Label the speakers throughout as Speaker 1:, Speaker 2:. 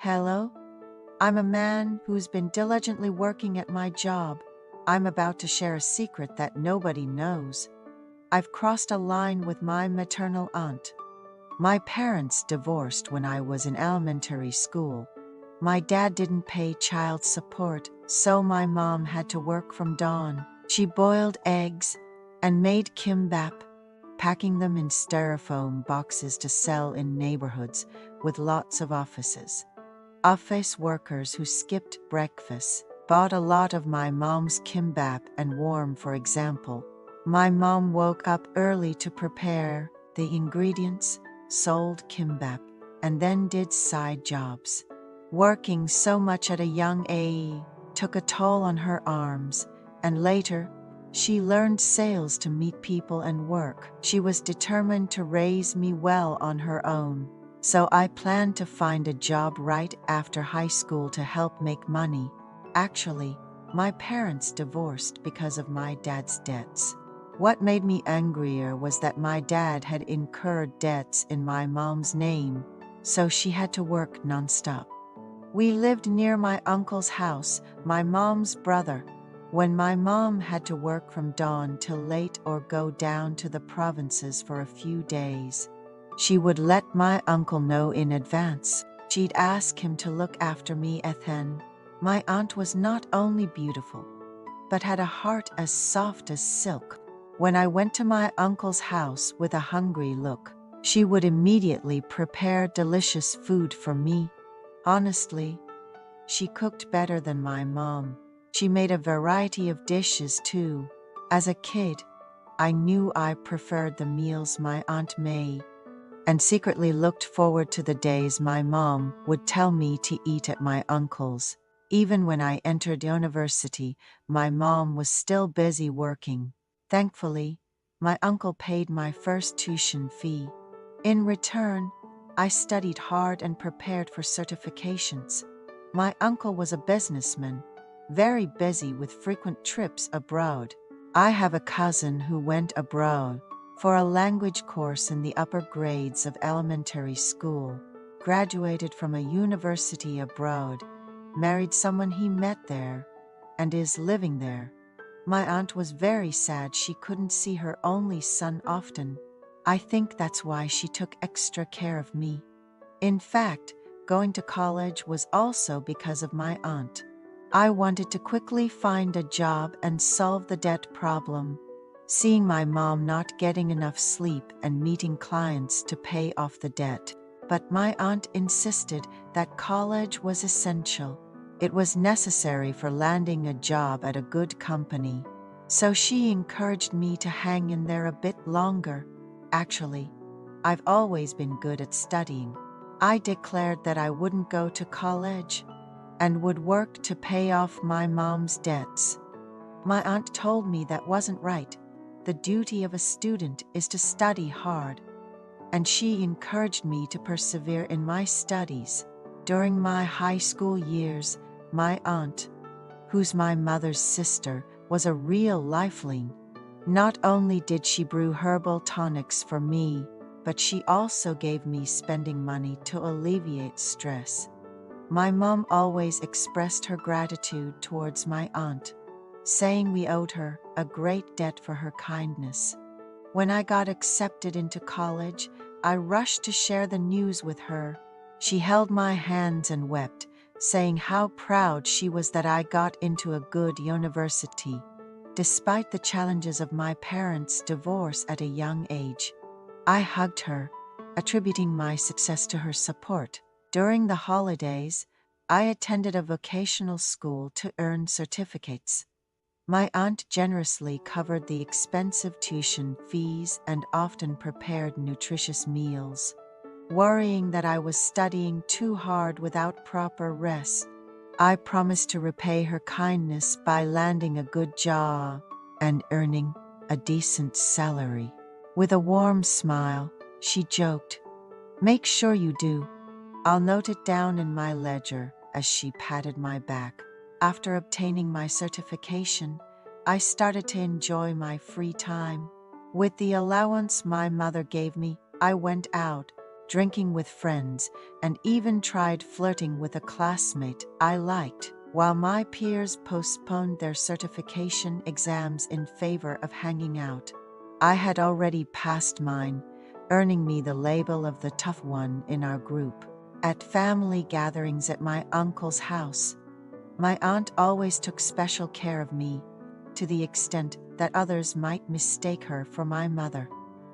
Speaker 1: Hello? I'm a man who's been diligently working at my job. I'm about to share a secret that nobody knows. I've crossed a line with my maternal aunt. My parents divorced when I was in elementary school. My dad didn't pay child support, so my mom had to work from dawn. She boiled eggs and made kimbap, packing them in styrofoam boxes to sell in neighborhoods with lots of offices. Office workers who skipped breakfast bought a lot of my mom's kimbap and warm, for example. My mom woke up early to prepare the ingredients, sold kimbap, and then did side jobs. Working so much at a young age took a toll on her arms, and later, she learned sales to meet people and work. She was determined to raise me well on her own. So I planned to find a job right after high school to help make money. Actually, my parents divorced because of my dad's debts. What made me angrier was that my dad had incurred debts in my mom's name, so she had to work nonstop. We lived near my uncle's house, my mom's brother. When my mom had to work from dawn till late or go down to the provinces for a few days, she would let my uncle know in advance. She'd ask him to look after me then. My aunt was not only beautiful, but had a heart as soft as silk. When I went to my uncle's house with a hungry look, she would immediately prepare delicious food for me. Honestly, she cooked better than my mom. She made a variety of dishes too. As a kid, I knew I preferred the meals my aunt made, and secretly looked forward to the days my mom would tell me to eat at my uncle's. Even when I entered university, my mom was still busy working. Thankfully, my uncle paid my first tuition fee. In return, I studied hard and prepared for certifications. My uncle was a businessman, very busy with frequent trips abroad. I have a cousin who went abroad for a language course in the upper grades of elementary school, graduated from a university abroad, married someone he met there, and is living there. My aunt was very sad she couldn't see her only son often. I think that's why she took extra care of me. In fact, going to college was also because of my aunt. I wanted to quickly find a job and solve the debt problem. Seeing my mom not getting enough sleep and meeting clients to pay off the debt. But my aunt insisted that college was essential. It was necessary for landing a job at a good company. So she encouraged me to hang in there a bit longer. Actually, I've always been good at studying. I declared that I wouldn't go to college and would work to pay off my mom's debts. My aunt told me that wasn't right. The duty of a student is to study hard, and she encouraged me to persevere in my studies. During my high school years, my aunt, who's my mother's sister, was a real lifeline. Not only did she brew herbal tonics for me, but she also gave me spending money to alleviate stress. My mom always expressed her gratitude towards my aunt, saying we owed her a great debt for her kindness. When I got accepted into college, I rushed to share the news with her. She held my hands and wept, saying how proud she was that I got into a good university, despite the challenges of my parents' divorce at a young age. I hugged her, attributing my success to her support. During the holidays, I attended a vocational school to earn certificates. My aunt generously covered the expensive tuition fees and often prepared nutritious meals. Worrying that I was studying too hard without proper rest, I promised to repay her kindness by landing a good job and earning a decent salary. With a warm smile, she joked, "Make sure you do. I'll note it down in my ledger," as she patted my back. After obtaining my certification, I started to enjoy my free time. With the allowance my mother gave me, I went out, drinking with friends, and even tried flirting with a classmate I liked, while my peers postponed their certification exams in favor of hanging out. I had already passed mine, earning me the label of the tough one in our group. At family gatherings at my uncle's house, my aunt always took special care of me, to the extent that others might mistake her for my mother.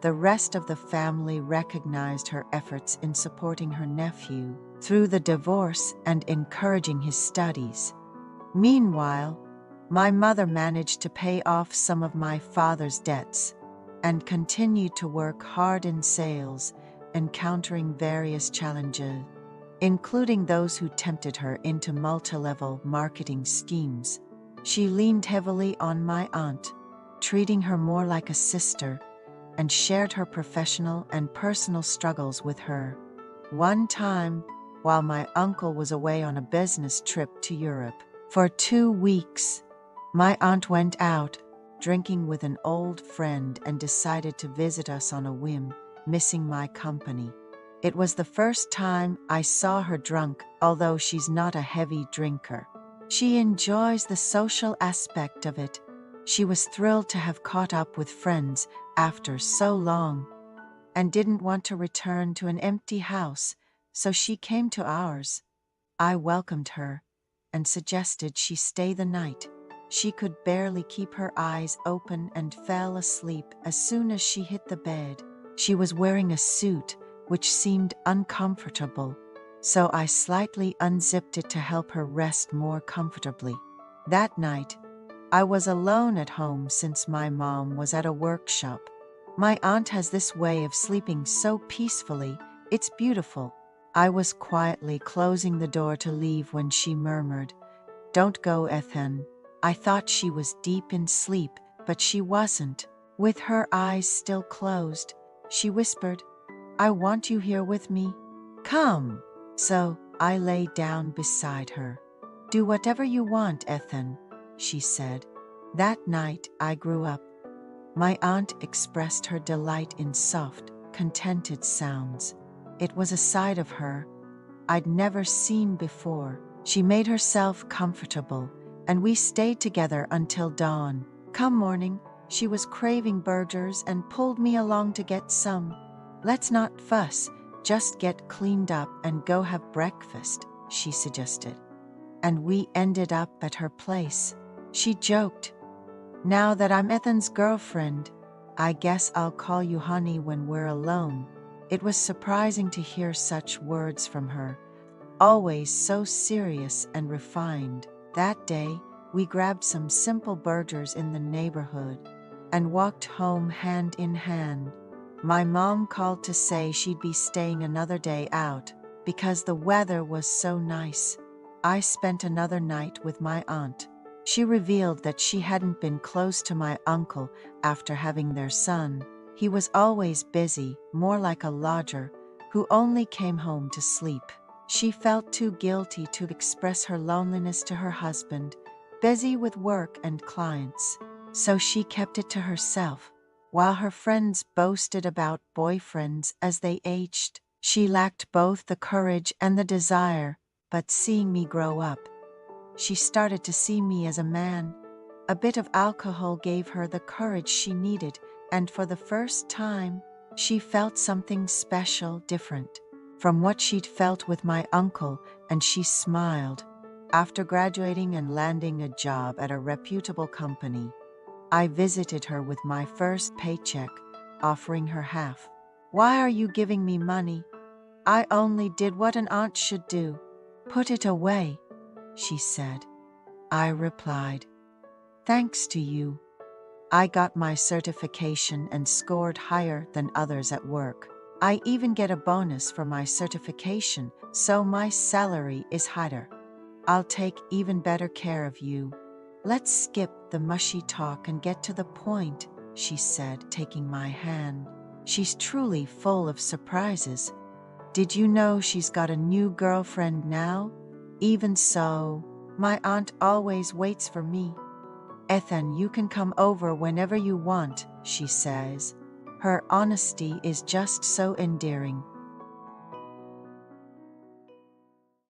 Speaker 1: The rest of the family recognized her efforts in supporting her nephew through the divorce and encouraging his studies. Meanwhile, my mother managed to pay off some of my father's debts and continued to work hard in sales, encountering various challenges, including those who tempted her into multi-level marketing schemes. She leaned heavily on my aunt, treating her more like a sister, and shared her professional and personal struggles with her. One time, while my uncle was away on a business trip to Europe for 2 weeks, my aunt went out, drinking with an old friend, and decided to visit us on a whim, missing my company. It was the first time I saw her drunk, although she's not a heavy drinker. She enjoys the social aspect of it. She was thrilled to have caught up with friends after so long, and didn't want to return to an empty house, so she came to ours. I welcomed her and suggested she stay the night. She could barely keep her eyes open and fell asleep as soon as she hit the bed. She was wearing a suit, which seemed uncomfortable, so I slightly unzipped it to help her rest more comfortably. That night, I was alone at home since my mom was at a workshop. My aunt has this way of sleeping so peacefully, it's beautiful. I was quietly closing the door to leave when she murmured, "Don't go, Ethan." I thought she was deep in sleep, but she wasn't. With her eyes still closed, she whispered, "I want you here with me. Come." So I lay down beside her. "Do whatever you want, Ethan," she said. That night I grew up. My aunt expressed her delight in soft, contented sounds. It was a side of her I'd never seen before. She made herself comfortable, and we stayed together until dawn. Come morning, she was craving burgers and pulled me along to get some. "Let's not fuss, just get cleaned up and go have breakfast," she suggested. And we ended up at her place. She joked, "Now that I'm Ethan's girlfriend, I guess I'll call you honey when we're alone." It was surprising to hear such words from her, always so serious and refined. That day, we grabbed some simple burgers in the neighborhood and walked home hand in hand. My mom called to say she'd be staying another day out because the weather was so nice. I spent another night with my aunt. She revealed that she hadn't been close to my uncle after having their son. He was always busy, more like a lodger who only came home to sleep. She felt too guilty to express her loneliness to her husband, busy with work and clients, so she kept it to herself. While her friends boasted about boyfriends as they aged, she lacked both the courage and the desire. But seeing me grow up, she started to see me as a man. A bit of alcohol gave her the courage she needed, and for the first time, she felt something special, different from what she'd felt with my uncle, and she smiled. After graduating and landing a job at a reputable company, I visited her with my first paycheck, offering her half. "Why are you giving me money? I only did what an aunt should do. Put it away," she said. I replied, "Thanks to you, I got my certification and scored higher than others at work. I even get a bonus for my certification, so my salary is higher. I'll take even better care of you. Let's skip the mushy talk and get to the point," she said, taking my hand. She's truly full of surprises. "Did you know she's got a new girlfriend now? Even so, my aunt always waits for me. Ethan, you can come over whenever you want," she says. Her honesty is just so endearing.